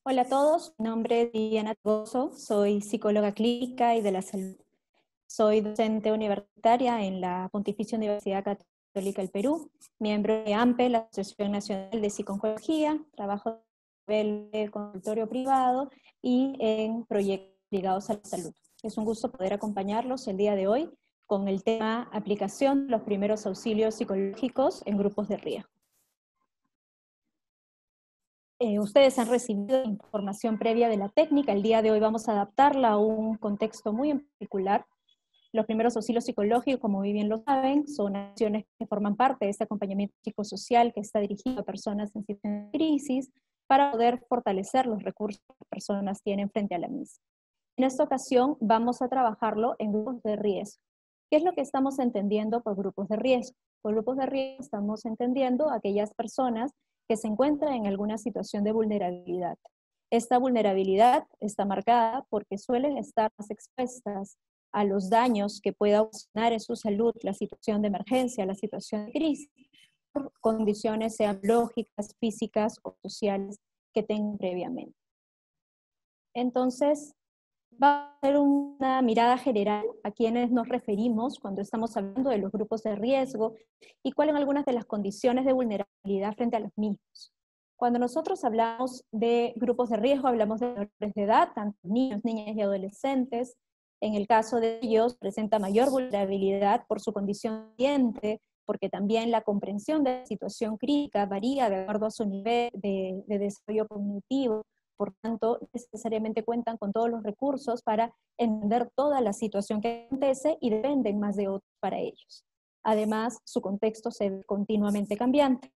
Hola a todos, mi nombre es Diana Gozo, soy psicóloga clínica y de la salud. Soy docente universitaria en la Pontificia Universidad Católica del Perú, miembro de AMPE, la Asociación Nacional de Psiconcología, trabajo a nivel de consultorio privado y en proyectos ligados a la salud. Es un gusto poder acompañarlos el día de hoy con el tema aplicación de los primeros auxilios psicológicos en grupos de riesgo. Ustedes han recibido información previa de la técnica. El día de hoy vamos a adaptarla a un contexto muy en particular. Los primeros auxilios psicológicos, como muy bien lo saben, son acciones que forman parte de este acompañamiento psicosocial que está dirigido a personas en situación de crisis para poder fortalecer los recursos que las personas tienen frente a la misma. En esta ocasión vamos a trabajarlo en grupos de riesgo. ¿Qué es lo que estamos entendiendo por grupos de riesgo? Por grupos de riesgo estamos entendiendo aquellas personas que se encuentran en alguna situación de vulnerabilidad. Esta vulnerabilidad está marcada porque suelen estar más expuestas a los daños que pueda ocasionar en su salud la situación de emergencia, la situación de crisis, por condiciones sean lógicas, físicas o sociales que tengan previamente. Entonces, va a ser una mirada general a quienes nos referimos cuando estamos hablando de los grupos de riesgo y cuáles son algunas de las condiciones de vulnerabilidad frente a los mismos. Cuando nosotros hablamos de grupos de riesgo, hablamos de menores de edad, tanto niños, niñas y adolescentes. En el caso de ellos, presenta mayor vulnerabilidad por su condición ambiente, porque también la comprensión de la situación crítica varía de acuerdo a su nivel de desarrollo cognitivo. Por tanto, necesariamente cuentan con todos los recursos para entender toda la situación que acontece y dependen más de otros para ellos. Además, su contexto se ve continuamente cambiante.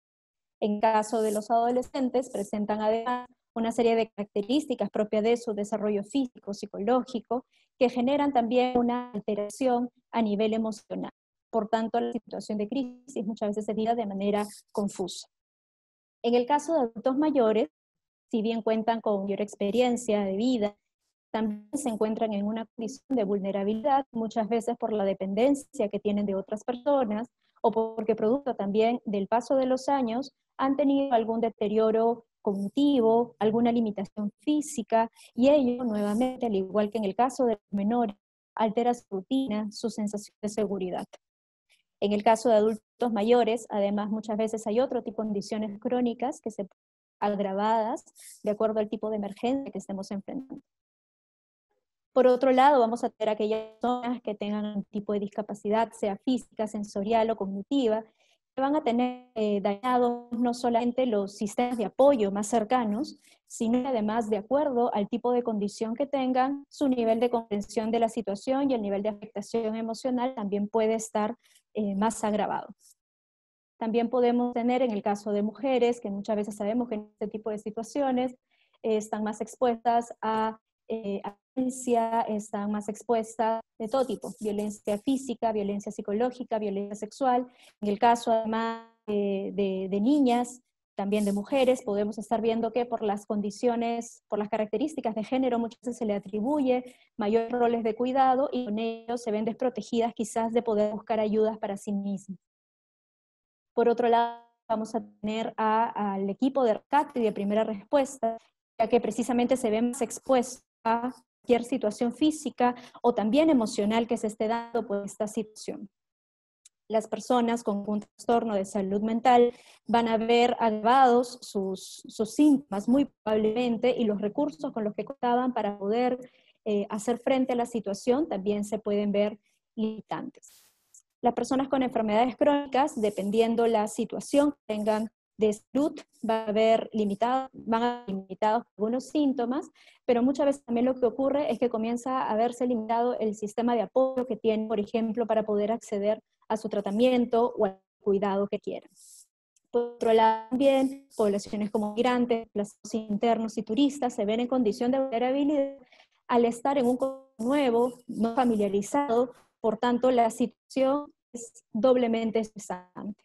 En caso de los adolescentes, presentan además una serie de características propias de su desarrollo físico, psicológico, que generan también una alteración a nivel emocional. Por tanto, la situación de crisis muchas veces se vive de manera confusa. En el caso de adultos mayores, si bien cuentan con mayor experiencia de vida, también se encuentran en una condición de vulnerabilidad, muchas veces por la dependencia que tienen de otras personas, o porque producto también del paso de los años han tenido algún deterioro cognitivo, alguna limitación física, y ello nuevamente, al igual que en el caso de los menores, altera su rutina, su sensación de seguridad. En el caso de adultos mayores, además, muchas veces hay otro tipo de condiciones crónicas que se agravadas de acuerdo al tipo de emergencia que estemos enfrentando. Por otro lado, vamos a tener aquellas personas que tengan un tipo de discapacidad, sea física, sensorial o cognitiva, que van a tener dañados no solamente los sistemas de apoyo más cercanos, sino además, de acuerdo al tipo de condición que tengan, su nivel de comprensión de la situación y el nivel de afectación emocional también puede estar más agravado. También podemos tener, en el caso de mujeres, que muchas veces sabemos que en este tipo de situaciones están más expuestas a violencia, están más expuestas de todo tipo, violencia física, violencia psicológica, violencia sexual. En el caso además de niñas, también de mujeres, podemos estar viendo que por las condiciones, por las características de género, muchas veces se le atribuye mayores roles de cuidado y con ello se ven desprotegidas quizás de poder buscar ayudas para sí mismas. Por otro lado, vamos a tener al equipo de rescate y de primera respuesta, ya que precisamente se ve más expuesto a cualquier situación física o también emocional que se esté dando por esta situación. Las personas con un trastorno de salud mental van a ver agravados sus síntomas muy probablemente, y los recursos con los que contaban para poder hacer frente a la situación también se pueden ver limitantes. Las personas con enfermedades crónicas, dependiendo la situación que tengan de salud, van a ver limitados algunos síntomas, pero muchas veces también lo que ocurre es que comienza a verse limitado el sistema de apoyo que tienen, por ejemplo, para poder acceder a su tratamiento o al cuidado que quieran. Por otro lado, también poblaciones como migrantes, desplazados internos y turistas se ven en condición de vulnerabilidad al estar en un contexto nuevo, no familiarizado, por tanto la situación es doblemente estresante.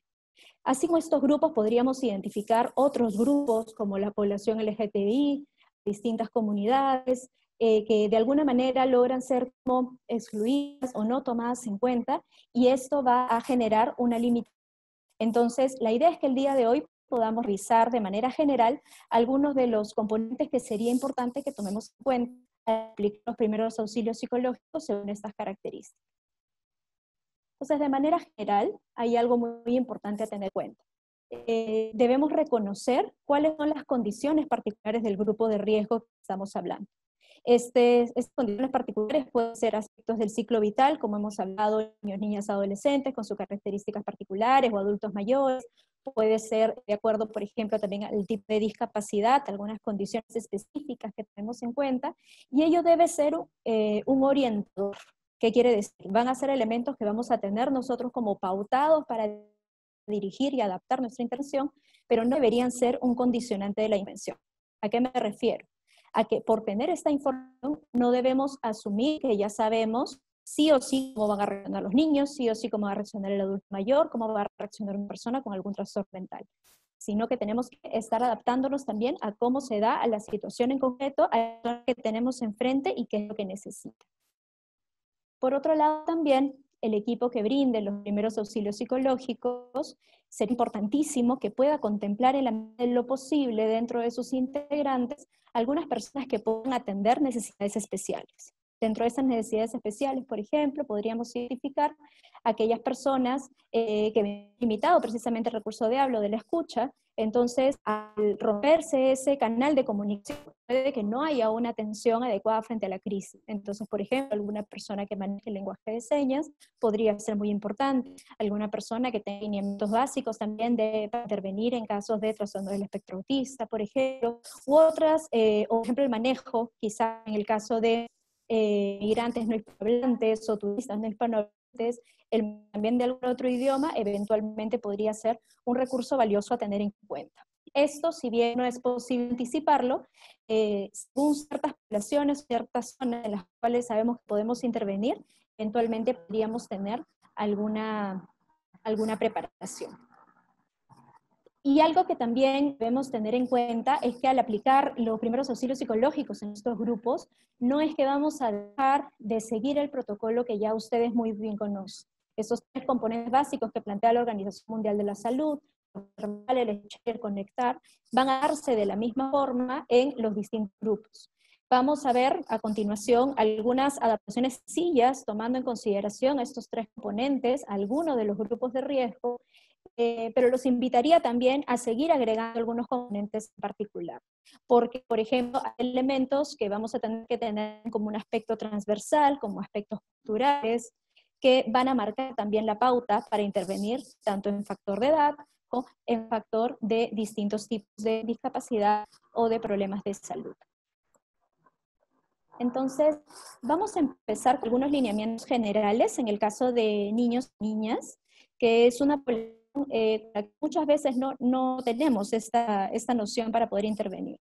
Así como estos grupos, podríamos identificar otros grupos como la población LGTBI, distintas comunidades, que de alguna manera logran ser como excluidas o no tomadas en cuenta, y esto va a generar una limitación. Entonces, la idea es que el día de hoy podamos revisar de manera general algunos de los componentes que sería importante que tomemos en cuenta al aplicar los primeros auxilios psicológicos según estas características. Entonces, de manera general, hay algo muy importante a tener en cuenta. Debemos reconocer cuáles son las condiciones particulares del grupo de riesgo que estamos hablando. Estas condiciones particulares pueden ser aspectos del ciclo vital, como hemos hablado, niños, niñas, adolescentes, con sus características particulares, o adultos mayores. Puede ser de acuerdo, por ejemplo, también al tipo de discapacidad, algunas condiciones específicas que tenemos en cuenta, y ello debe ser un orientador. ¿Qué quiere decir? Van a ser elementos que vamos a tener nosotros como pautados para dirigir y adaptar nuestra intervención, pero no deberían ser un condicionante de la intervención. ¿A qué me refiero? A que por tener esta información no debemos asumir que ya sabemos sí o sí cómo van a reaccionar los niños, sí o sí cómo va a reaccionar el adulto mayor, cómo va a reaccionar una persona con algún trastorno mental, sino que tenemos que estar adaptándonos también a cómo se da a la situación en concreto, a lo que tenemos enfrente y qué es lo que necesita. Por otro lado también, el equipo que brinde los primeros auxilios psicológicos, será importantísimo que pueda contemplar en la medida de lo posible dentro de sus integrantes algunas personas que puedan atender necesidades especiales. Dentro de esas necesidades especiales, por ejemplo, podríamos identificar aquellas personas que ven limitado precisamente el recurso de habla o de la escucha. Entonces, al romperse ese canal de comunicación, puede que no haya una atención adecuada frente a la crisis. Entonces, por ejemplo, alguna persona que maneje el lenguaje de señas podría ser muy importante. Alguna persona que tenga lineamientos básicos también de intervenir en casos de trastorno del espectro autista, por ejemplo, u otras, o por ejemplo, el manejo, quizá en el caso de migrantes no hispanohablantes o turistas no hispanohablantes, también de algún otro idioma, eventualmente podría ser un recurso valioso a tener en cuenta. Esto, si bien no es posible anticiparlo, según ciertas poblaciones, ciertas zonas en las cuales sabemos que podemos intervenir, eventualmente podríamos tener alguna preparación. Y algo que también debemos tener en cuenta es que al aplicar los primeros auxilios psicológicos en estos grupos, no es que vamos a dejar de seguir el protocolo que ya ustedes muy bien conocen. Esos 3 componentes básicos que plantea la Organización Mundial de la Salud, el escuchar, el conectar, van a darse de la misma forma en los distintos grupos. Vamos a ver a continuación algunas adaptaciones sencillas tomando en consideración estos 3 componentes, algunos de los grupos de riesgo, pero los invitaría también a seguir agregando algunos componentes en particular. Porque, por ejemplo, hay elementos que vamos a tener que tener como un aspecto transversal, como aspectos culturales, que van a marcar también la pauta para intervenir tanto en factor de edad como en factor de distintos tipos de discapacidad o de problemas de salud. Entonces, vamos a empezar con algunos lineamientos generales en el caso de niños y niñas, que es una población muchas veces no tenemos esta noción para poder intervenir.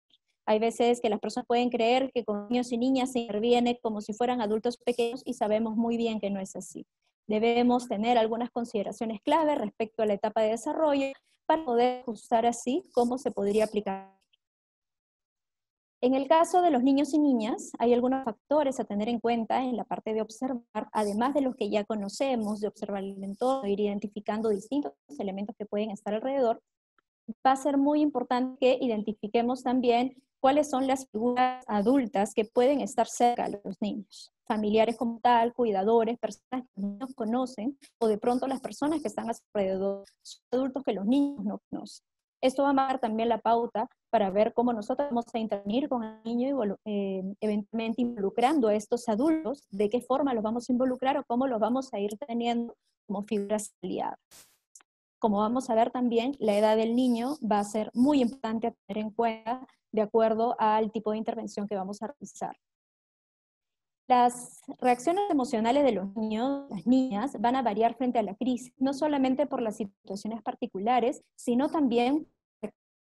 Hay veces que las personas pueden creer que con niños y niñas se interviene como si fueran adultos pequeños y sabemos muy bien que no es así. Debemos tener algunas consideraciones clave respecto a la etapa de desarrollo para poder ajustar así cómo se podría aplicar. En el caso de los niños y niñas, hay algunos factores a tener en cuenta en la parte de observar, además de los que ya conocemos, de observar el entorno, ir identificando distintos elementos que pueden estar alrededor. Va a ser muy importante que identifiquemos también cuáles son las figuras adultas que pueden estar cerca de los niños. Familiares como tal, cuidadores, personas que los niños conocen, o de pronto las personas que están alrededor, son adultos que los niños no conocen. Esto va a marcar también la pauta para ver cómo nosotros vamos a intervenir con el niño, eventualmente involucrando a estos adultos, de qué forma los vamos a involucrar o cómo los vamos a ir teniendo como figuras aliadas. Como vamos a ver también, la edad del niño va a ser muy importante a tener en cuenta de acuerdo al tipo de intervención que vamos a realizar. Las reacciones emocionales de los niños, las niñas, van a variar frente a la crisis, no solamente por las situaciones particulares, sino también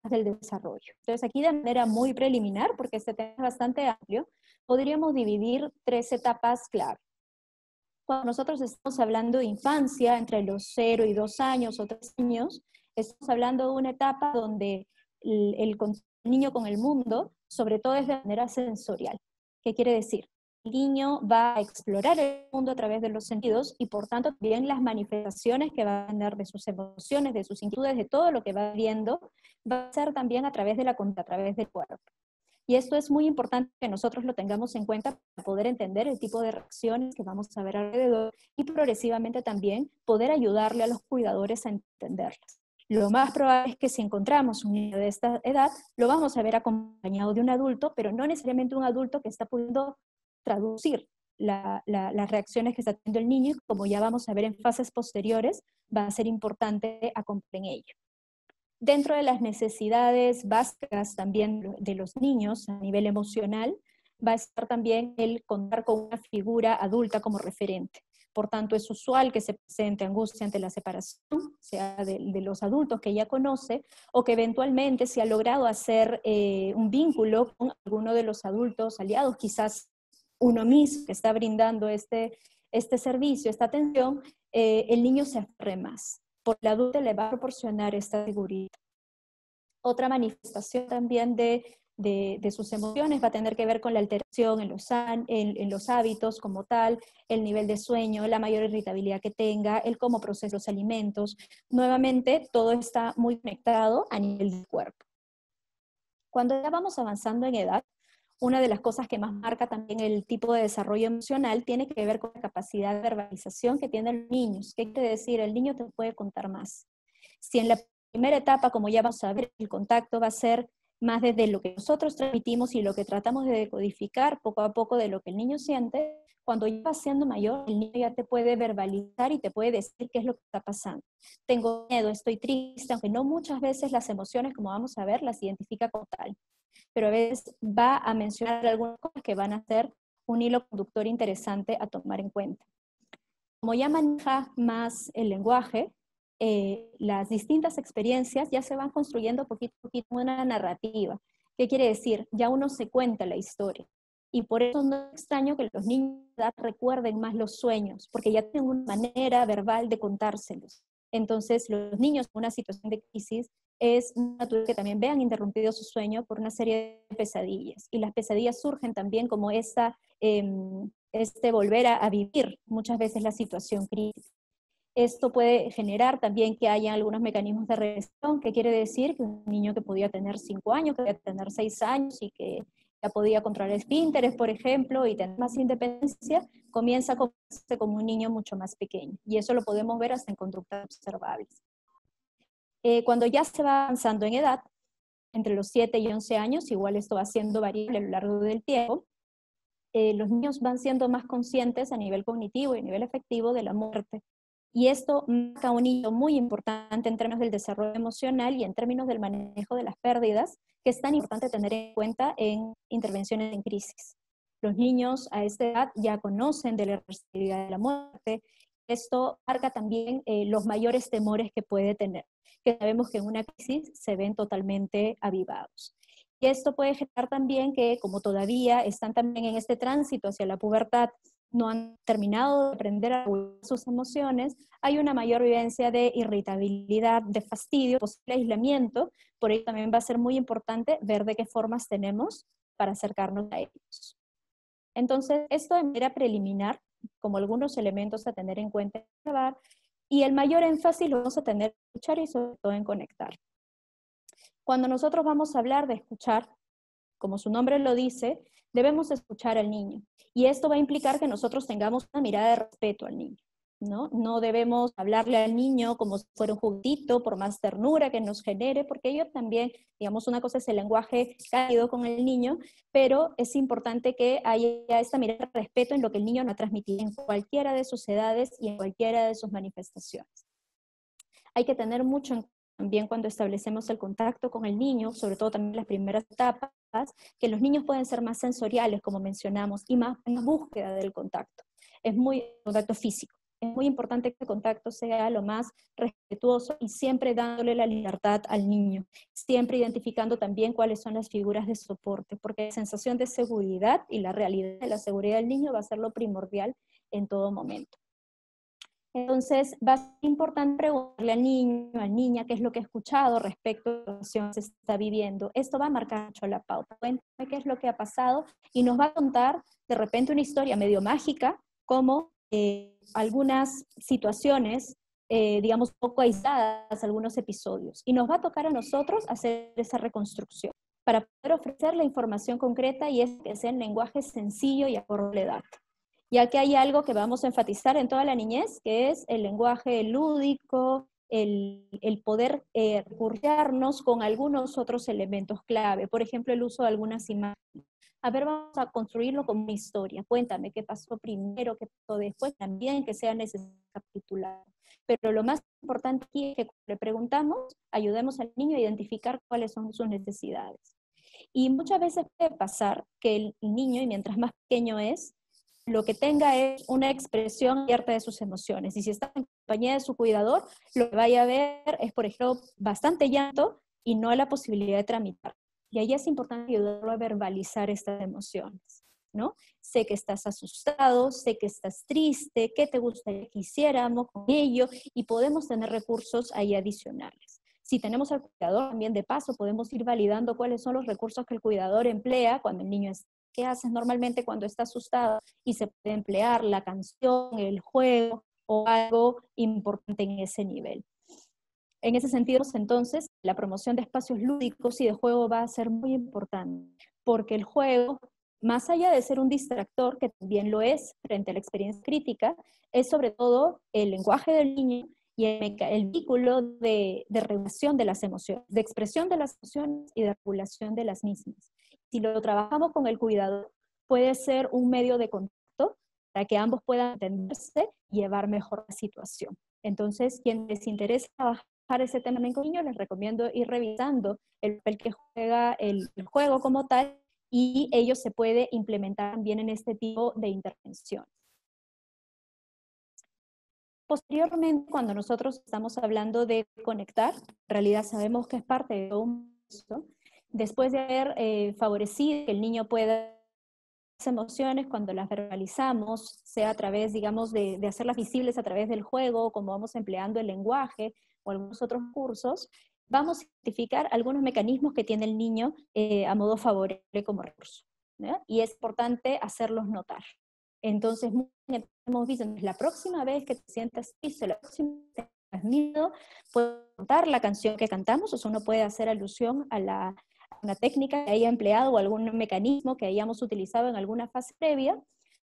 del desarrollo. Entonces aquí de manera muy preliminar, porque este tema es bastante amplio, podríamos dividir 3 etapas clave. Cuando nosotros estamos hablando de infancia, entre los 0 y 2 años o 3 años, estamos hablando de una etapa donde el niño con el mundo, sobre todo es de manera sensorial. ¿Qué quiere decir? el niño va a explorar el mundo a través de los sentidos y por tanto también las manifestaciones que va a tener de sus emociones, de sus inquietudes, de todo lo que va viendo, va a ser también a través a través del cuerpo. Y esto es muy importante que nosotros lo tengamos en cuenta para poder entender el tipo de reacciones que vamos a ver alrededor y progresivamente también poder ayudarle a los cuidadores a entenderlas. Lo más probable es que si encontramos un niño de esta edad, lo vamos a ver acompañado de un adulto, pero no necesariamente un adulto que está pudiendo traducir las reacciones que está teniendo el niño, y como ya vamos a ver en fases posteriores, va a ser importante acompañar en ello. Dentro de las necesidades básicas también de los niños a nivel emocional, va a estar también el contar con una figura adulta como referente. Por tanto, es usual que se presente angustia ante la separación, sea de los adultos que ya conoce, o que eventualmente se ha logrado hacer un vínculo con alguno de los adultos aliados, quizás uno mismo que está brindando este servicio, esta atención, el niño se aferre más. Por el adulto le va a proporcionar esta seguridad. Otra manifestación también de sus emociones va a tener que ver con la alteración en los hábitos como tal, el nivel de sueño, la mayor irritabilidad que tenga, el cómo procesa los alimentos. Nuevamente, todo está muy conectado a nivel del cuerpo. Cuando ya vamos avanzando en edad, una de las cosas que más marca también el tipo de desarrollo emocional tiene que ver con la capacidad de verbalización que tienen los niños. ¿Qué quiere decir? El niño te puede contar más. Si en la primera etapa, como ya vamos a ver, el contacto va a ser más desde lo que nosotros transmitimos y lo que tratamos de decodificar poco a poco de lo que el niño siente, cuando ya va siendo mayor, el niño ya te puede verbalizar y te puede decir qué es lo que está pasando. Tengo miedo, estoy triste, aunque no muchas veces las emociones, como vamos a ver, las identifica como tal. Pero a veces va a mencionar algunas cosas que van a ser un hilo conductor interesante a tomar en cuenta. Como ya maneja más el lenguaje, las distintas experiencias ya se van construyendo poquito a poquito una narrativa. ¿Qué quiere decir? Ya uno se cuenta la historia. Y por eso no es extraño que los niños de edad recuerden más los sueños, porque ya tienen una manera verbal de contárselos. Entonces, los niños en una situación de crisis es natural que también vean interrumpido su sueño por una serie de pesadillas. Y las pesadillas surgen también como volver a vivir muchas veces la situación crítica. Esto puede generar también que haya algunos mecanismos de regresión, que quiere decir que un niño que podía tener 5 años, que podía tener 6 años y que ya podía controlar esfínteres, por ejemplo, y tener más independencia, comienza a comportarse como un niño mucho más pequeño. Y eso lo podemos ver hasta en conductas observables. Cuando ya se va avanzando en edad, entre los 7 y 11 años, igual esto va siendo variable a lo largo del tiempo, los niños van siendo más conscientes a nivel cognitivo y a nivel afectivo de la muerte. Y esto marca un hito muy importante en términos del desarrollo emocional y en términos del manejo de las pérdidas, que es tan importante tener en cuenta en intervenciones en crisis. Los niños a esta edad ya conocen de la irreversibilidad de la muerte. Esto marca también los mayores temores que puede tener, que sabemos que en una crisis se ven totalmente avivados. Y esto puede generar también que, como todavía están también en este tránsito hacia la pubertad, no han terminado de aprender a regular sus emociones, hay una mayor vivencia de irritabilidad, de fastidio, posible aislamiento. Por ello también va a ser muy importante ver de qué formas tenemos para acercarnos a ellos. Entonces, esto de manera preliminar, como algunos elementos a tener en cuenta, y el mayor énfasis lo vamos a tener en escuchar y sobre todo en conectar. Cuando nosotros vamos a hablar de escuchar, como su nombre lo dice, debemos escuchar al niño. Y esto va a implicar que nosotros tengamos una mirada de respeto al niño, ¿no? No debemos hablarle al niño como si fuera un juguetito, por más ternura que nos genere, porque ello también, digamos, una cosa es el lenguaje cálido con el niño, pero es importante que haya esta mirada de respeto en lo que el niño nos ha transmitido en cualquiera de sus edades y en cualquiera de sus manifestaciones. Hay que tener mucho en cuenta también cuando establecemos el contacto con el niño, sobre todo también en las primeras etapas, que los niños pueden ser más sensoriales, como mencionamos, y más en la búsqueda del contacto. Contacto físico. Es muy importante que el contacto sea lo más respetuoso y siempre dándole la libertad al niño, siempre identificando también cuáles son las figuras de soporte, porque la sensación de seguridad y la realidad de la seguridad del niño va a ser lo primordial en todo momento. Entonces, va a ser importante preguntarle al niño, a la niña, qué es lo que ha escuchado respecto a la situación que se está viviendo. Esto va a marcar mucho la pauta. Cuéntame qué es lo que ha pasado y nos va a contar de repente una historia medio mágica, como algunas situaciones, digamos, poco aisladas, algunos episodios. Y nos va a tocar a nosotros hacer esa reconstrucción para poder ofrecer la información concreta y es que sea en lenguaje sencillo y acorde a la edad, ya que hay algo que vamos a enfatizar en toda la niñez, que es el lenguaje lúdico, el poder recurrirnos con algunos otros elementos clave, por ejemplo, el uso de algunas imágenes. A ver, vamos a construirlo como una historia. Cuéntame qué pasó primero, qué pasó después, también que sea necesario capitular. Pero lo más importante aquí es que cuando le preguntamos, ayudemos al niño a identificar cuáles son sus necesidades. Y muchas veces puede pasar que el niño, y mientras más pequeño es, lo que tenga es una expresión abierta de sus emociones. Y si está en compañía de su cuidador, lo que vaya a ver es, por ejemplo, bastante llanto y no la posibilidad de tramitar. Y ahí es importante ayudarlo a verbalizar estas emociones, ¿no? Sé que estás asustado, sé que estás triste, qué te gustaría que hiciéramos con ello, y podemos tener recursos ahí adicionales. Si tenemos al cuidador, también de paso podemos ir validando cuáles son los recursos que el cuidador emplea cuando el niño está. ¿Qué haces normalmente cuando está asustado? Y se puede emplear la canción, el juego o algo importante en ese nivel. En ese sentido, entonces, la promoción de espacios lúdicos y de juego va a ser muy importante, porque el juego, más allá de ser un distractor, que también lo es frente a la experiencia crítica, es sobre todo el lenguaje del niño y el vínculo de regulación de las emociones, de expresión de las emociones y de regulación de las mismas. Si lo trabajamos con el cuidador, puede ser un medio de contacto para que ambos puedan entenderse y llevar mejor la situación. Entonces, quien les interesa trabajar ese tema con niños, les recomiendo ir revisando el papel que juega el juego como tal, y ello se puede implementar también en este tipo de intervención. Posteriormente, cuando nosotros estamos hablando de conectar, en realidad sabemos que es parte de todo un proceso. Después de haber favorecido que el niño pueda las emociones, cuando las verbalizamos, sea a través, digamos, de hacerlas visibles a través del juego, como vamos empleando el lenguaje o algunos otros cursos, vamos a identificar algunos mecanismos que tiene el niño a modo favorable como recurso, ¿no? Y es importante hacerlos notar. Entonces, hemos visto, la próxima vez que te sientas triste, la próxima vez que tengas miedo, puedes contar la canción que cantamos, o sea, uno puede hacer alusión a una técnica que haya empleado o algún mecanismo que hayamos utilizado en alguna fase previa,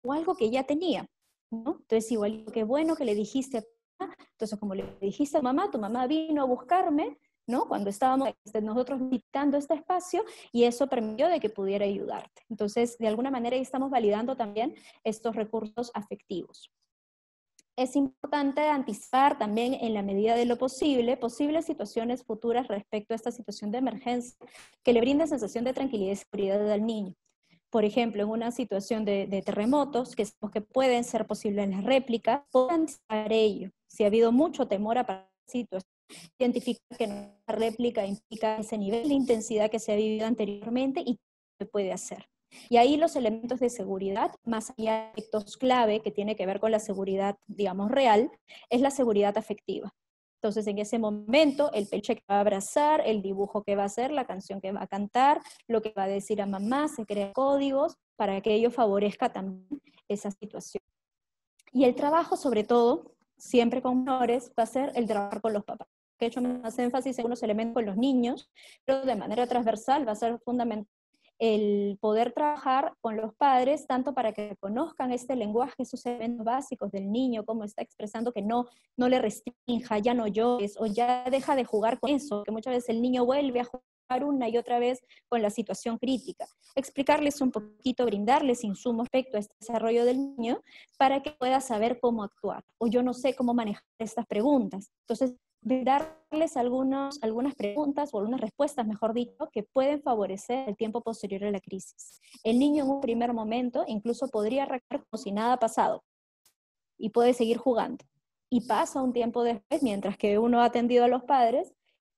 o algo que ya tenía, ¿no? Entonces, igual, qué bueno que le dijiste a tu mamá. Entonces, como le dijiste a tu mamá vino a buscarme, ¿no? Cuando estábamos nosotros visitando este espacio, y eso permitió de que pudiera ayudarte. Entonces, de alguna manera ahí estamos validando también estos recursos afectivos. Es importante anticipar también, en la medida de lo posible, posibles situaciones futuras respecto a esta situación de emergencia que le brinde sensación de tranquilidad y seguridad al niño. Por ejemplo, en una situación de terremotos, que sabemos que pueden ser posibles en las réplicas, pueden anticipar ello. Si ha habido mucho temor a la situación, identificar que la réplica implica ese nivel de intensidad que se ha vivido anteriormente y qué se puede hacer. Y ahí los elementos de seguridad, más allá de aspectos clave que tiene que ver con la seguridad, digamos, real, es la seguridad afectiva. Entonces, en ese momento, el peluche que va a abrazar, el dibujo que va a hacer, la canción que va a cantar, lo que va a decir a mamá, se crean códigos para que ello favorezca también esa situación. Y el trabajo, sobre todo, siempre con menores, va a ser el trabajar con los papás. He hecho más énfasis en unos elementos con los niños, pero de manera transversal va a ser fundamental el poder trabajar con los padres, tanto para que conozcan este lenguaje, esos elementos básicos del niño, cómo está expresando, que no le restrinja, ya no llores, o ya deja de jugar con eso, que muchas veces el niño vuelve a jugar una y otra vez con la situación crítica. Explicarles un poquito, brindarles insumos respecto a este desarrollo del niño, para que pueda saber cómo actuar, o yo no sé cómo manejar estas preguntas. Entonces, darles algunas preguntas o algunas respuestas, mejor dicho, que pueden favorecer el tiempo posterior a la crisis. El niño en un primer momento incluso podría reaccionar como si nada ha pasado y puede seguir jugando. Y pasa un tiempo después, mientras que uno ha atendido a los padres,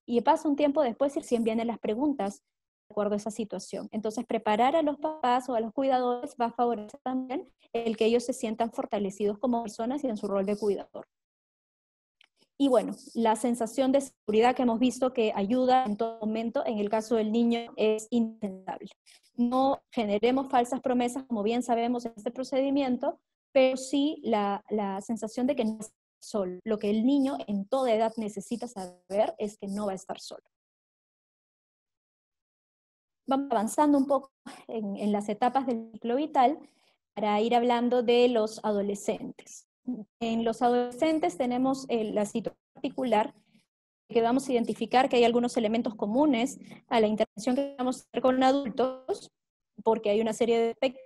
y pasa un tiempo después y recién vienen las preguntas de acuerdo a esa situación. Entonces, preparar a los papás o a los cuidadores va a favorecer también el que ellos se sientan fortalecidos como personas y en su rol de cuidador. Y bueno, la sensación de seguridad que hemos visto que ayuda en todo momento, en el caso del niño, es indispensable. No generemos falsas promesas, como bien sabemos en este procedimiento, pero sí la sensación de que no está solo. Lo que el niño en toda edad necesita saber es que no va a estar solo. Vamos avanzando un poco en las etapas del ciclo vital para ir hablando de los adolescentes. En los adolescentes tenemos la situación particular que vamos a identificar que hay algunos elementos comunes a la interacción que vamos a hacer con adultos, porque hay una serie de aspectos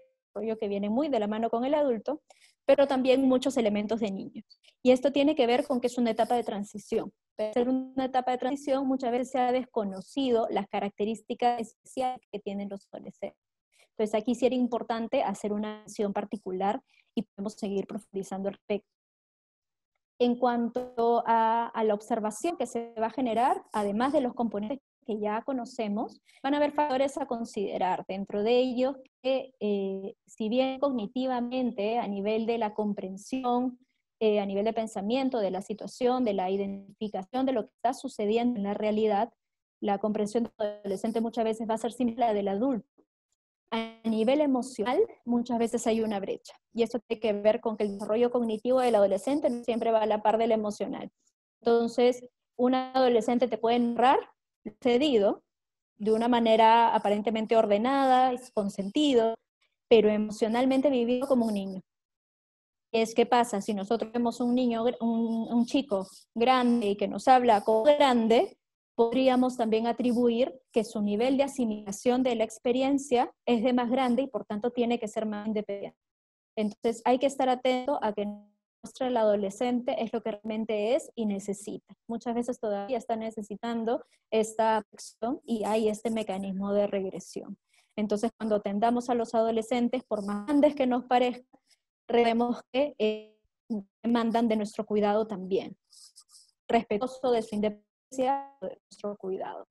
que vienen muy de la mano con el adulto, pero también muchos elementos de niños. Y esto tiene que ver con que es una etapa de transición. Para ser una etapa de transición, muchas veces se ha desconocido las características especiales que tienen los adolescentes. Entonces aquí sí era importante hacer una mención particular y podemos seguir profundizando al respecto. En cuanto a la observación que se va a generar, además de los componentes que ya conocemos, van a haber factores a considerar. Dentro de ellos, que si bien cognitivamente, a nivel de la comprensión, a nivel de pensamiento, de la situación, de la identificación de lo que está sucediendo en la realidad, la comprensión del adolescente muchas veces va a ser similar a la del adulto. A nivel emocional, muchas veces hay una brecha. Y eso tiene que ver con que el desarrollo cognitivo del adolescente no siempre va a la par del emocional. Entonces, un adolescente te puede narrar lo sucedido de una manera aparentemente ordenada, con sentido, pero emocionalmente vivido como un niño. ¿Qué pasa? Si nosotros vemos un niño, un chico grande y que nos habla como grande, podríamos también atribuir que su nivel de asimilación de la experiencia es de más grande y por tanto tiene que ser más independiente. Entonces hay que estar atento a que muestra el adolescente es lo que realmente es y necesita. Muchas veces todavía está necesitando esta acción y hay este mecanismo de regresión. Entonces cuando atendamos a los adolescentes, por más grandes que nos parezcan, vemos que demandan de nuestro cuidado también, respetuoso de su independencia, de nuestro cuidado.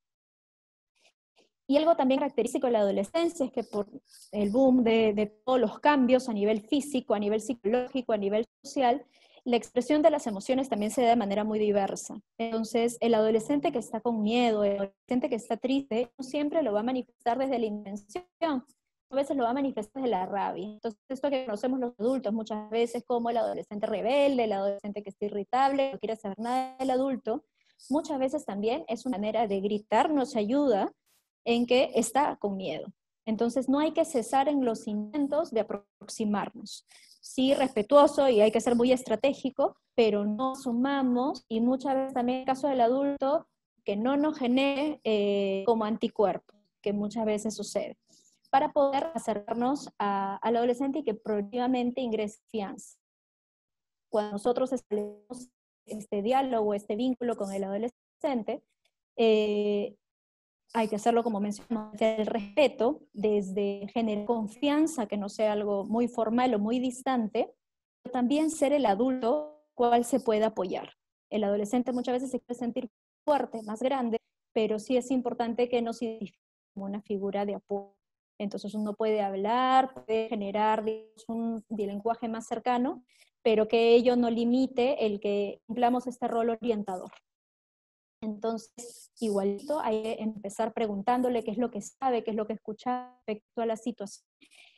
Y algo también característico de la adolescencia es que por el boom de todos los cambios a nivel físico, a nivel psicológico, a nivel social, la expresión de las emociones también se da de manera muy diversa. Entonces, el adolescente que está con miedo, el adolescente que está triste, no siempre lo va a manifestar desde la intención, a veces lo va a manifestar desde la rabia. Entonces, esto que conocemos los adultos muchas veces como el adolescente rebelde, el adolescente que está irritable, no quiere saber nada del adulto, muchas veces también es una manera de gritar, nos ayuda en que está con miedo. Entonces no hay que cesar en los intentos de aproximarnos. Sí, respetuoso y hay que ser muy estratégico, pero no sumamos y muchas veces también en el caso del adulto que no nos genere como anticuerpos, que muchas veces sucede, para poder acercarnos al adolescente y que progresivamente ingrese fianza. Cuando nosotros establecemos este diálogo, este vínculo con el adolescente, hay que hacerlo como mencionamos, el respeto, desde generar confianza, que no sea algo muy formal o muy distante, pero también ser el adulto cual se pueda apoyar. El adolescente muchas veces se quiere sentir fuerte, más grande, pero sí es importante que nos identifique como una figura de apoyo. Entonces uno puede hablar, puede generar un lenguaje más cercano, pero que ello no limite el que cumplamos este rol orientador. Entonces, igualito, hay que empezar preguntándole qué es lo que sabe, qué es lo que escucha respecto a la situación.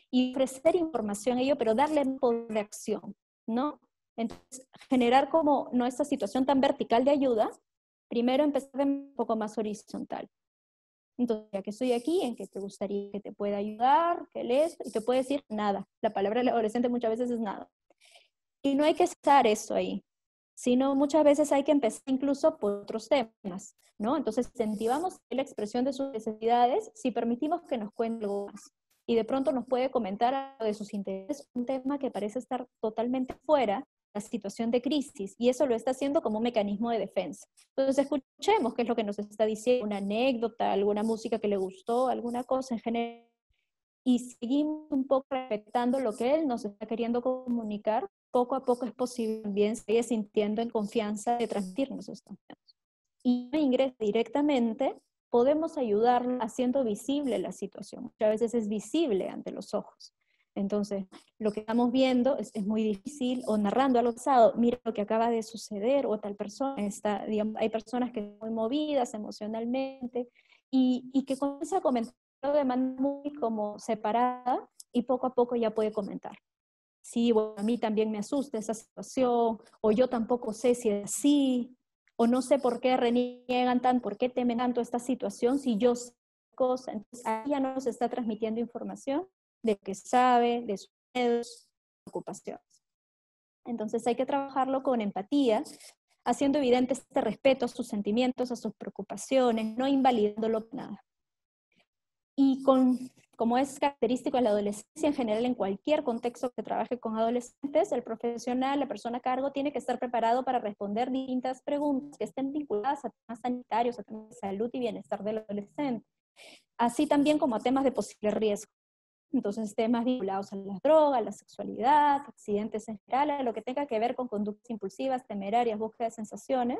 Y ofrecer información a ello, pero darle un poder de acción, ¿no? Entonces, generar como no esta situación tan vertical de ayuda, primero empezar un poco más horizontal. Entonces, ya que estoy aquí, ¿en qué te gustaría que te pueda ayudar? ¿Qué lees? Y te puede decir nada. La palabra del adolescente muchas veces es nada. Y no hay que estar eso ahí, sino muchas veces hay que empezar incluso por otros temas, ¿no? Entonces incentivamos la expresión de sus necesidades si permitimos que nos cuente algo más. Y de pronto nos puede comentar algo de sus intereses, un tema que parece estar totalmente fuera de la situación de crisis, y eso lo está haciendo como un mecanismo de defensa. Entonces escuchemos qué es lo que nos está diciendo, una anécdota, alguna música que le gustó, alguna cosa en general, y seguimos un poco respetando lo que él nos está queriendo comunicar. Poco a poco es posible también seguir sintiendo en confianza de transmitirnos estos temas. Y no ingresa directamente, podemos ayudarlo haciendo visible la situación. Muchas veces es visible ante los ojos. Entonces, lo que estamos viendo es muy difícil, o narrando algo pasado, mira lo que acaba de suceder, o tal persona está, digamos, hay personas que están muy movidas emocionalmente, y que comienza a comentar de manera muy como separada, y poco a poco ya puede comentar. Sí, bueno, a mí también me asusta esa situación, o yo tampoco sé si es así, o no sé por qué reniegan tanto, por qué temen tanto esta situación, si yo sé cosas. Entonces, ahí ya nos está transmitiendo información de lo que sabe, de sus miedos, preocupaciones. Entonces hay que trabajarlo con empatía, haciendo evidente este respeto a sus sentimientos, a sus preocupaciones, no invalidándolo nada. Y como es característico en la adolescencia, en general en cualquier contexto que trabaje con adolescentes, el profesional, la persona a cargo, tiene que estar preparado para responder distintas preguntas que estén vinculadas a temas sanitarios, a temas de salud y bienestar del adolescente, así también como a temas de posible riesgo. Entonces, temas vinculados a las drogas, a la sexualidad, accidentes en general, a lo que tenga que ver con conductas impulsivas, temerarias, búsqueda de sensaciones.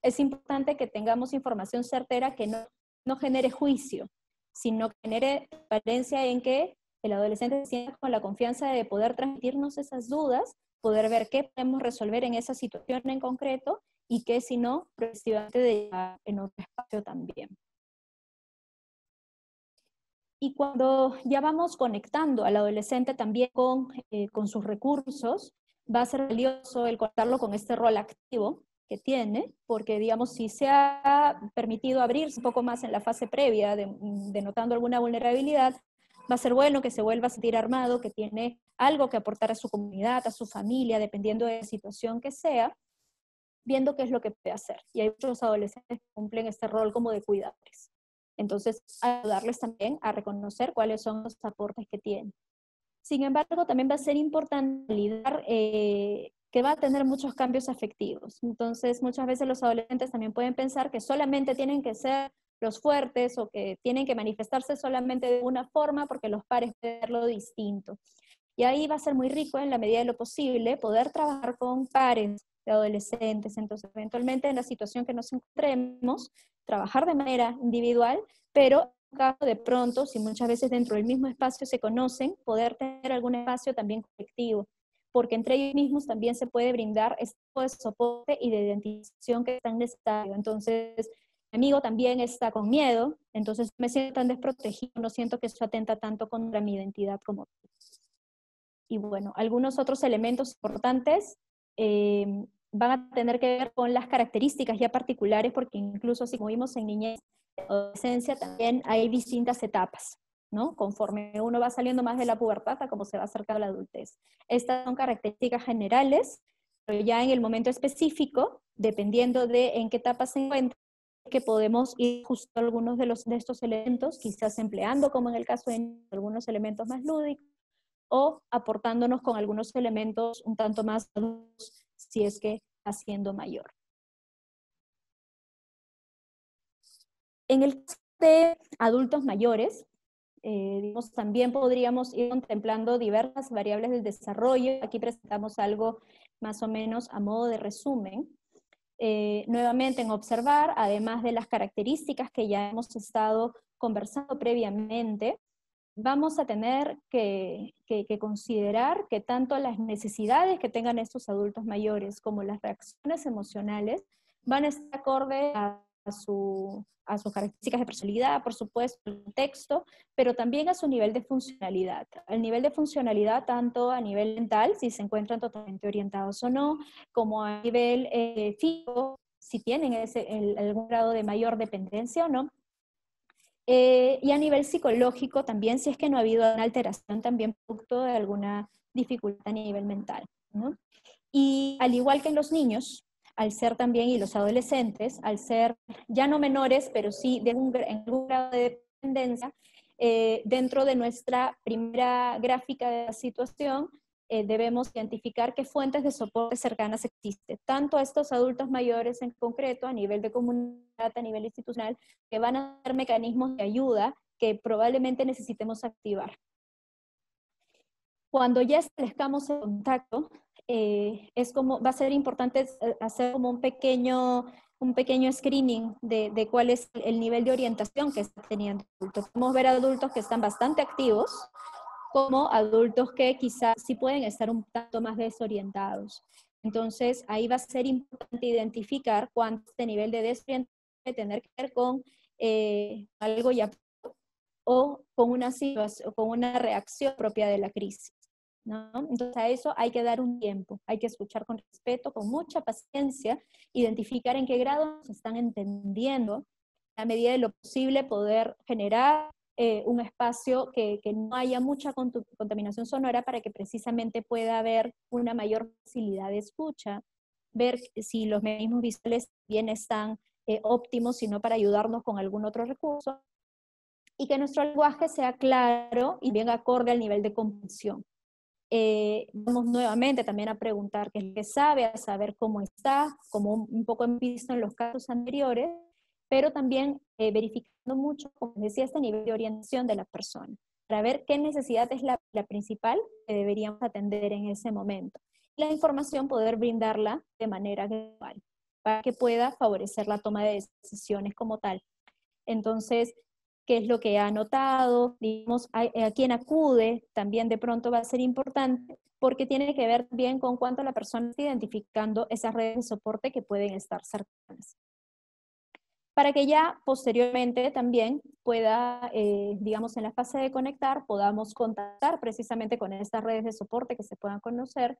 Es importante que tengamos información certera que no genere juicio, sino que genere transparencia en que el adolescente se sienta con la confianza de poder transmitirnos esas dudas, poder ver qué podemos resolver en esa situación en concreto y qué, si no, progresivamente de llevar en otro espacio también. Y cuando ya vamos conectando al adolescente también con sus recursos, va a ser valioso el contarlo con este rol activo que tiene, porque digamos, si se ha permitido abrirse un poco más en la fase previa, denotando alguna vulnerabilidad, va a ser bueno que se vuelva a sentir armado, que tiene algo que aportar a su comunidad, a su familia, dependiendo de la situación que sea, viendo qué es lo que puede hacer. Y hay muchos adolescentes que cumplen este rol como de cuidadores. Entonces, ayudarles también a reconocer cuáles son los aportes que tienen. Sin embargo, también va a ser importante validar que va a tener muchos cambios afectivos. Entonces, muchas veces los adolescentes también pueden pensar que solamente tienen que ser los fuertes o que tienen que manifestarse solamente de una forma porque los pares pueden verlo distinto. Y ahí va a ser muy rico, en la medida de lo posible, poder trabajar con pares de adolescentes. Entonces, eventualmente en la situación que nos encontremos, trabajar de manera individual, pero en caso de pronto, si muchas veces dentro del mismo espacio se conocen, poder tener algún espacio también colectivo, porque entre ellos mismos también se puede brindar este tipo de soporte y de identificación que es tan necesario. Entonces, mi amigo también está con miedo, entonces me siento tan desprotegido, no siento que eso atenta tanto contra mi identidad como tal. Y bueno, algunos otros elementos importantes van a tener que ver con las características ya particulares, porque incluso así como vimos en niñez y adolescencia, también hay distintas etapas, ¿no? Conforme uno va saliendo más de la pubertad a cómo se va acercando a la adultez. Estas son características generales, pero ya en el momento específico, dependiendo de en qué etapa se encuentra, que podemos ir justo algunos de estos elementos, quizás empleando, como en el caso de algunos elementos más lúdicos, o aportándonos con algunos elementos un tanto más adultos si es que está siendo mayor. En el caso de adultos mayores, digamos, también podríamos ir contemplando diversas variables del desarrollo. Aquí presentamos algo más o menos a modo de resumen. Nuevamente en observar, además de las características que ya hemos estado conversando previamente, vamos a tener que considerar que tanto las necesidades que tengan estos adultos mayores como las reacciones emocionales van a estar acorde a sus características de personalidad, por supuesto, el contexto, pero también a su nivel de funcionalidad. El nivel de funcionalidad tanto a nivel mental, si se encuentran totalmente orientados o no, como a nivel físico, si tienen algún grado de mayor dependencia o no. Y a nivel psicológico también, si es que no ha habido una alteración también producto de alguna dificultad a nivel mental, ¿no? Y al igual que en los niños, al ser también, y los adolescentes, al ser ya no menores, pero sí en un grado de dependencia, dentro de nuestra primera gráfica de la situación, debemos identificar qué fuentes de soporte cercanas existen, tanto a estos adultos mayores en concreto, a nivel de comunidad, a nivel institucional, que van a ser mecanismos de ayuda que probablemente necesitemos activar. Cuando ya establezcamos el contacto, va a ser importante hacer como un pequeño screening de cuál es el nivel de orientación que está teniendo el adulto. Podemos ver adultos que están bastante activos, como adultos que quizás sí pueden estar un tanto más desorientados. Entonces, ahí va a ser importante identificar cuánto este nivel de desorientación puede tener que ver con algo ya o con una situación, con una reacción propia de la crisis, ¿no? Entonces a eso hay que dar un tiempo, hay que escuchar con respeto, con mucha paciencia, identificar en qué grado se están entendiendo, a medida de lo posible poder generar un espacio que no haya mucha contaminación sonora para que precisamente pueda haber una mayor facilidad de escucha, ver si los mecanismos visuales bien están óptimos, sino para ayudarnos con algún otro recurso, y que nuestro lenguaje sea claro y bien acorde al nivel de comprensión. Vamos nuevamente también a preguntar qué es lo que sabe, a saber cómo está, como un poco hemos visto en los casos anteriores, pero también verificando mucho, como decía, este nivel de orientación de la persona, para ver qué necesidad es la principal que deberíamos atender en ese momento. Y la información poder brindarla de manera global, para que pueda favorecer la toma de decisiones como tal. Entonces, qué es lo que ha notado, digamos, a quién acude, también de pronto va a ser importante, porque tiene que ver bien con cuánto la persona está identificando esas redes de soporte que pueden estar cercanas. Para que ya posteriormente también pueda, digamos, en la fase de conectar, podamos contactar precisamente con estas redes de soporte que se puedan conocer,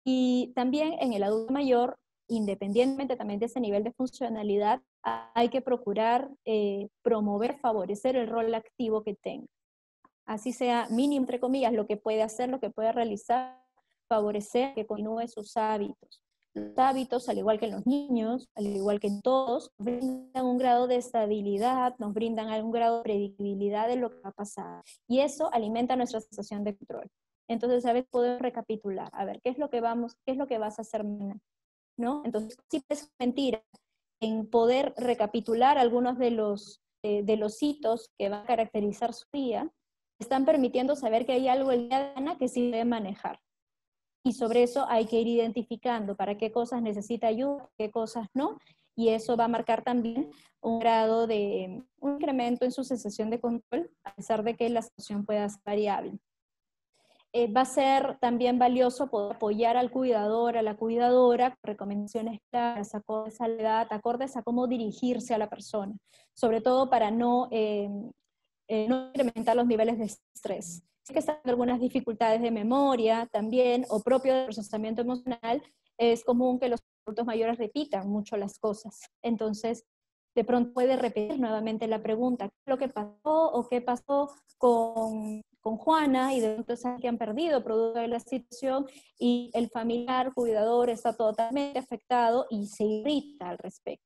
y también en el adulto mayor, independientemente también de ese nivel de funcionalidad, hay que procurar promover, favorecer el rol activo que tenga. Así sea mínimo, entre comillas, lo que puede hacer, lo que puede realizar, favorecer que continúe sus hábitos. Los hábitos, al igual que en los niños, al igual que en todos, nos brindan un grado de estabilidad, nos brindan algún grado de predictibilidad de lo que va a pasar. Y eso alimenta nuestra sensación de control. Entonces, a veces podemos recapitular, a ver, ¿qué es lo que vas a hacer mañana? ¿No? Entonces, sí es mentira en poder recapitular algunos de los hitos que van a caracterizar su día, están permitiendo saber que hay algo el día de mañana que sí debe manejar. Y sobre eso hay que ir identificando para qué cosas necesita ayuda, qué cosas no, y eso va a marcar también un grado de, un incremento en su sensación de control, a pesar de que la situación pueda ser variable. Va a ser también valioso poder apoyar al cuidador, a la cuidadora, con recomendaciones claras, acordes a la edad, acordes a cómo dirigirse a la persona, sobre todo para no incrementar los niveles de estrés. Si es que están algunas dificultades de memoria también, o propio de procesamiento emocional, es común que los adultos mayores repitan mucho las cosas. Entonces, de pronto puede repetir nuevamente la pregunta, ¿qué es lo que pasó o qué pasó con Juana? Y de pronto saben que han perdido producto de la situación y el familiar, cuidador, está totalmente afectado y se irrita al respecto.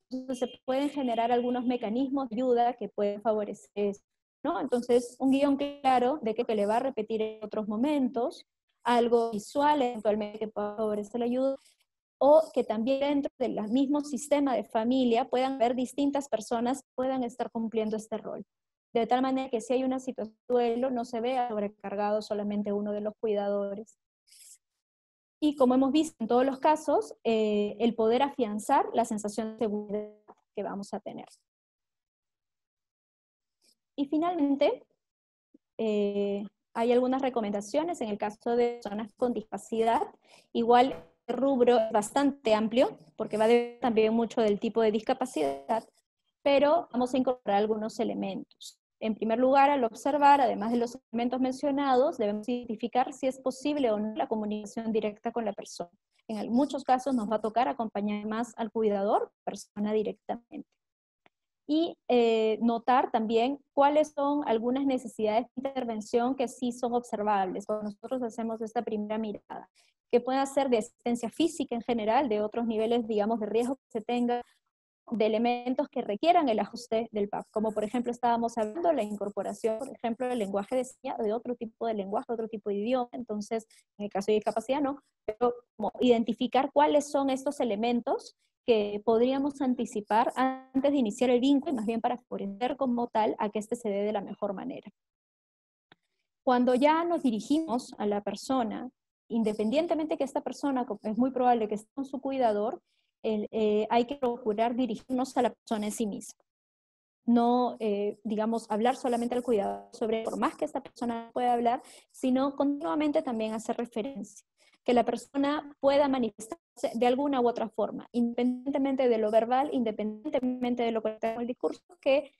Entonces se pueden generar algunos mecanismos de ayuda que pueden favorecer eso, ¿no? Entonces, un guión claro de que le va a repetir en otros momentos, algo visual eventualmente que pueda favorecer la ayuda, o que también dentro del mismo sistema de familia puedan haber distintas personas que puedan estar cumpliendo este rol. De tal manera que si hay una situación de duelo, no se vea sobrecargado solamente uno de los cuidadores. Y como hemos visto en todos los casos, el poder afianzar la sensación de seguridad que vamos a tener. Y finalmente, hay algunas recomendaciones en el caso de personas con discapacidad. Igual el rubro es bastante amplio, porque va a depender también mucho del tipo de discapacidad, pero vamos a incorporar algunos elementos. En primer lugar, al observar, además de los elementos mencionados, debemos identificar si es posible o no la comunicación directa con la persona. En muchos casos nos va a tocar acompañar más al cuidador, persona directamente. Y notar también cuáles son algunas necesidades de intervención que sí son observables cuando nosotros hacemos esta primera mirada, que puede ser de asistencia física en general, de otros niveles, digamos, de riesgo que se tenga, de elementos que requieran el ajuste del PAP, como por ejemplo estábamos hablando la incorporación, por ejemplo, del lenguaje de señas, de otro tipo de lenguaje, otro tipo de idioma. Entonces, en el caso de discapacidad no, pero como identificar cuáles son estos elementos que podríamos anticipar antes de iniciar el vínculo, y más bien para favorecer como tal a que este se dé de la mejor manera. Cuando ya nos dirigimos a la persona, independientemente que esta persona, es muy probable que esté con su cuidador, hay que procurar dirigirnos a la persona en sí misma. no, digamos, hablar solamente al cuidador sobre, por más que esta persona pueda hablar, sino continuamente también hacer referencia, que la persona pueda manifestarse de alguna u otra forma, independientemente de lo verbal, independientemente de lo que está en el discurso, que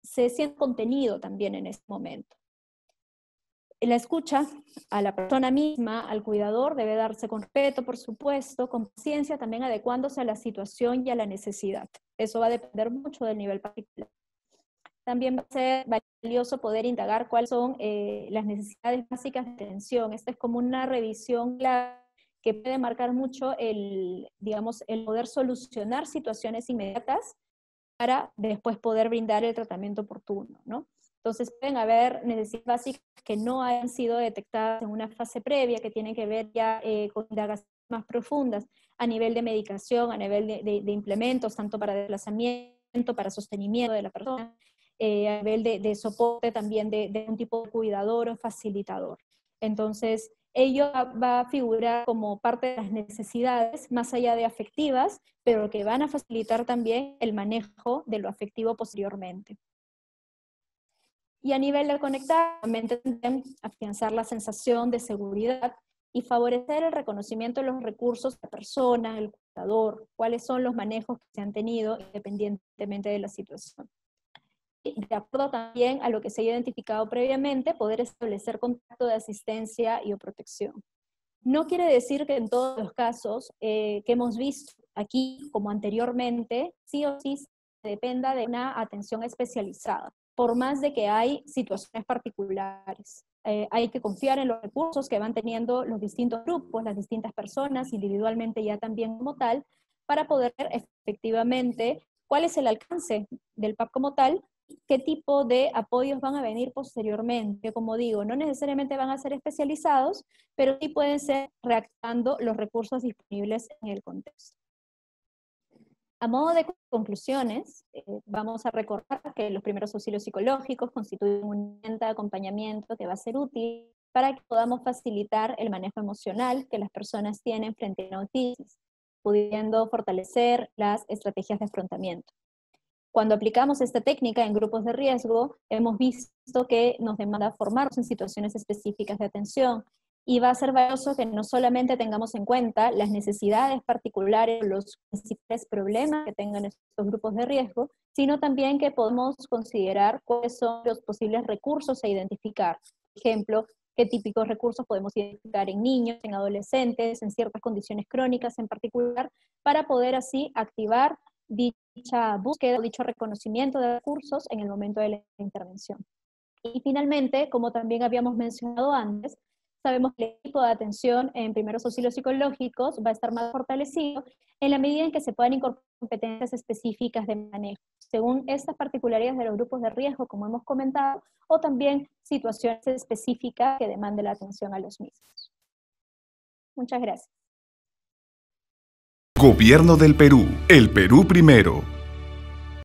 se sienta contenido también en ese momento. La escucha a la persona misma, al cuidador, debe darse con respeto, por supuesto, con paciencia, también adecuándose a la situación y a la necesidad. Eso va a depender mucho del nivel particular. También va a ser valioso poder indagar cuáles son las necesidades básicas de atención. Esta es como una revisión clave que puede marcar mucho digamos, el poder solucionar situaciones inmediatas para después poder brindar el tratamiento oportuno, ¿no? Entonces pueden haber necesidades básicas que no hayan sido detectadas en una fase previa, que tienen que ver ya con indagaciones más profundas a nivel de medicación, a nivel de implementos, tanto para desplazamiento, para sostenimiento de la persona, a nivel de soporte también de un tipo de cuidador o facilitador. Entonces, ello va a figurar como parte de las necesidades, más allá de afectivas, pero que van a facilitar también el manejo de lo afectivo posteriormente. Y a nivel de conectar, también afianzar la sensación de seguridad y favorecer el reconocimiento de los recursos de la persona, el cuidador, cuáles son los manejos que se han tenido independientemente de la situación. Y de acuerdo también a lo que se ha identificado previamente, poder establecer contacto de asistencia y o protección. No quiere decir que en todos los casos que hemos visto aquí, como anteriormente, sí o sí dependa de una atención especializada, por más de que hay situaciones particulares. Hay que confiar en los recursos que van teniendo los distintos grupos, las distintas personas, individualmente ya también como tal, para poder efectivamente cuál es el alcance del PAP como tal, qué tipo de apoyos van a venir posteriormente. Como digo, no necesariamente van a ser especializados, pero sí pueden ser reactivando los recursos disponibles en el contexto. A modo de conclusiones, vamos a recordar que los primeros auxilios psicológicos constituyen un herramienta de acompañamiento que va a ser útil para que podamos facilitar el manejo emocional que las personas tienen frente a una crisis, pudiendo fortalecer las estrategias de afrontamiento. Cuando aplicamos esta técnica en grupos de riesgo, hemos visto que nos demanda formarnos en situaciones específicas de atención y va a ser valioso que no solamente tengamos en cuenta las necesidades particulares, los principales problemas que tengan estos grupos de riesgo, sino también que podemos considerar cuáles son los posibles recursos a identificar. Por ejemplo, qué típicos recursos podemos identificar en niños, en adolescentes, en ciertas condiciones crónicas en particular, para poder así activar dicha búsqueda o dicho reconocimiento de recursos en el momento de la intervención. Y finalmente, como también habíamos mencionado antes, sabemos que el equipo de atención en primeros auxilios psicológicos va a estar más fortalecido en la medida en que se puedan incorporar competencias específicas de manejo, según estas particularidades de los grupos de riesgo, como hemos comentado, o también situaciones específicas que demanden la atención a los mismos. Muchas gracias. Gobierno del Perú. El Perú primero.